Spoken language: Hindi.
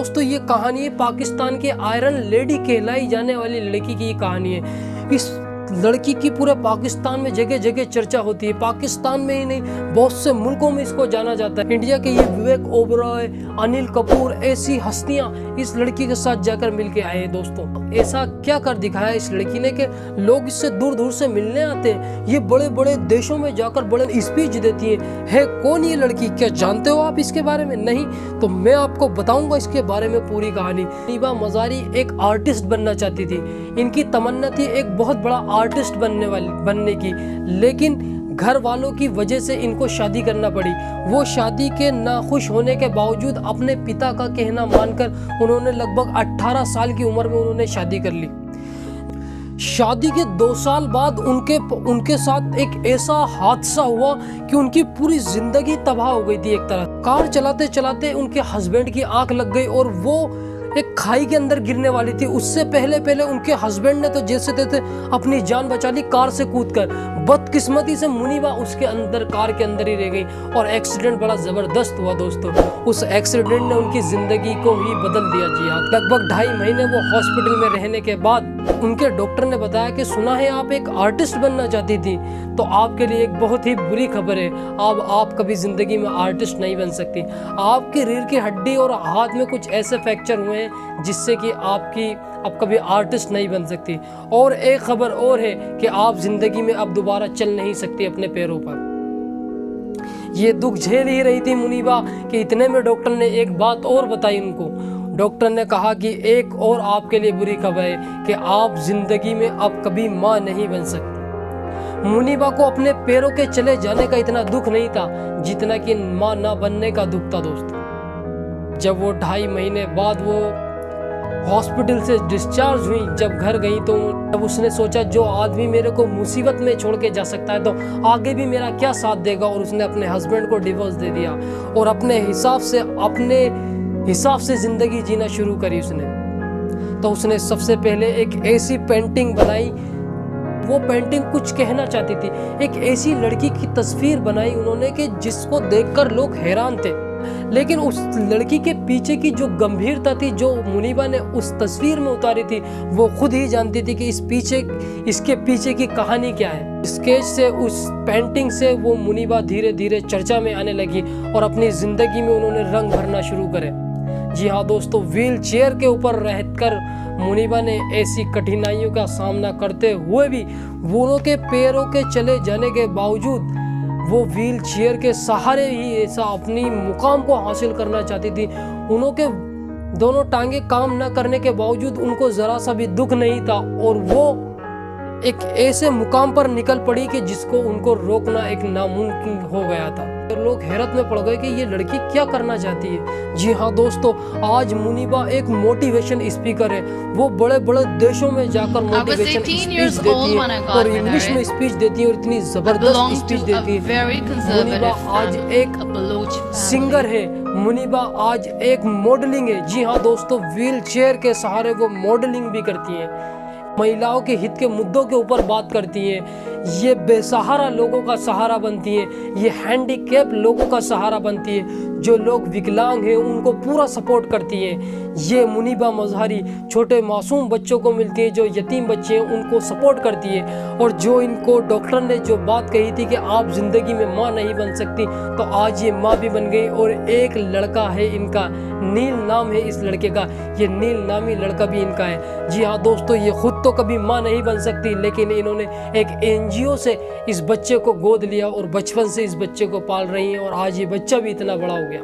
दोस्तों ये कहानी है पाकिस्तान के आयरन लेडी कहलाई जाने वाली लड़की की ये कहानी है। इस लड़की की पूरे पाकिस्तान में जगह जगह चर्चा होती है। पाकिस्तान में ही नहीं, बहुत से मुल्कों में इसको जाना जाता है। इंडिया के ये विवेक ओबरॉय, अनिल कपूर, ऐसी हस्तियां इस लड़की के साथ जाकर मिलके आए हैं। दोस्तों ऐसा क्या कर दिखाया इस लड़की ने कि लोग इससे दूर दूर से मिलने आते हैं। ये बड़े बड़े देशों में जाकर बड़े स्पीच देती है कौन ये लड़की? क्या जानते हो आप इसके बारे में? नहीं तो मैं आपको बताऊंगा इसके बारे में पूरी कहानी। मुनीबा मज़ारी एक आर्टिस्ट बनना चाहती थी। इनकी तमन्ना थी एक बहुत बड़ा आर्टिस्ट बनने की, लेकिन घर वालों की वजह से इनको शादी करना पड़ी। वो शादी के नाखुश होने के बावजूद अपने पिता का कहना मानकर उन्होंने लगभग 18 साल की उम्र में उन्होंने शादी कर ली। शादी के 2 साल बाद उनके साथ एक ऐसा हादसा हुआ कि उनकी पूरी जिंदगी तबाह हो गई थी। एक तरह कार चलाते चलाते उनके हस्बैंड की आंख लग गई और वो एक खाई के अंदर गिरने वाली थी। उससे पहले उनके हस्बैंड ने तो जैसे तैसे अपनी जान बचा ली कार से कूदकर। बदकिस्मती से मुनीबा उसके अंदर कार के अंदर ही रह गई और एक्सीडेंट बड़ा जबरदस्त हुआ। दोस्तों उस एक्सीडेंट ने उनकी जिंदगी को ही बदल दिया। जी हाँ, लगभग 2.5 महीने वो हॉस्पिटल में रहने के बाद उनके डॉक्टर ने बताया कि सुना है आप एक आर्टिस्ट बनना चाहती थी, तो आपके लिए एक बहुत ही बुरी खबर है। अब आप कभी जिंदगी में आर्टिस्ट नहीं बन सकती। आपकी रीढ़ की हड्डी और हाथ में कुछ ऐसे फ्रैक्चर हुए हैं जिससे कि आप कभी आर्टिस्ट नहीं बन सकती। और एक खबर और है कि आप जिंदगी में अब दोबारा चल नहीं सकती अपने पैरों पर। ये दुख झेल ही रही थी मुनीबा कि इतने में डॉक्टर ने एक बात और बताई उनको। डॉक्टर ने कहा कि एक और आपके लिए बुरी खबर है कि आप जिंदगी में अब कभी मां नहीं बन सकती। मुनीबा को अपने पैरों के चले जाने का इतना दुख नहीं था जितना कि मां ना बनने का दुख था। दोस्तों जब वो 2.5 महीने बाद वो हॉस्पिटल से डिस्चार्ज हुई, जब घर गई तो जब उसने सोचा जो आदमी मेरे को मुसीबत में छोड़ के जा सकता है तो आगे भी मेरा क्या साथ देगा, और उसने अपने हस्बैंड को डिवोर्स दे दिया और अपने हिसाब से ज़िंदगी जीना शुरू करी उसने। तो उसने सबसे पहले एक ऐसी पेंटिंग बनाई, वो पेंटिंग कुछ कहना चाहती थी। एक ऐसी लड़की की तस्वीर बनाई उन्होंने कि जिसको देखकर लोग हैरान थे, लेकिन उस लड़की के पीछे की जो गंभीरता थी जो मुनीबा ने उस तस्वीर में उतारी थी, वो खुद ही जानती थी कि इसके पीछे की कहानी क्या है। स्केच से, उस पेंटिंग से वो मुनीबा धीरे धीरे चर्चा में आने लगी और अपनी ज़िंदगी में उन्होंने रंग भरना शुरू करे। जी हाँ दोस्तों, व्हील चेयर के ऊपर रहकर मुनीबा ने ऐसी कठिनाइयों का सामना करते हुए भी वो के पैरों के चले जाने के बावजूद वो व्हील चेयर के सहारे ही ऐसा अपनी मुकाम को हासिल करना चाहती थी। उनके दोनों टांगे काम न करने के बावजूद उनको ज़रा सा भी दुख नहीं था और वो एक ऐसे मुकाम पर निकल पड़ी कि जिसको उनको रोकना एक नामुमकिन हो गया था। लोग हैरत में पड़ गए कि ये लड़की क्या करना चाहती है। जी हाँ दोस्तों, आज मुनीबा एक मोटिवेशन स्पीकर है। वो बड़े बड़े देशों में जाकर मोटिवेशन स्पीच देती है और इंग्लिश में स्पीच देती है और इतनी जबरदस्त स्पीच देती है। मुनीबा आज एक सिंगर है, मुनीबा आज एक मॉडलिंग है। जी हाँ दोस्तों, व्हील चेयर के सहारे वो मॉडलिंग भी करती है, महिलाओं के हित के मुद्दों के ऊपर बात करती हैं, ये बेसहारा लोगों का सहारा बनती हैं, ये हैंडीकैप लोगों का सहारा बनती है, जो लोग विकलांग हैं उनको पूरा सपोर्ट करती हैं। ये मुनीबा मज़ारी छोटे मासूम बच्चों को मिलती है, जो यतीम बच्चे हैं उनको सपोर्ट करती है। और जो इनको डॉक्टर ने जो बात कही थी कि आप ज़िंदगी में माँ नहीं बन सकती, तो आज ये माँ भी बन गई। और एक लड़का है इनका, नील नाम है इस लड़के का, ये नील नामी लड़का भी इनका है। जी हाँ दोस्तों, ये खुद तो कभी माँ नहीं बन सकती, लेकिन इन्होंने एक NGO से इस बच्चे को गोद लिया और बचपन से इस बच्चे को पाल रही हैं और आज ये बच्चा भी इतना बड़ा हो गया।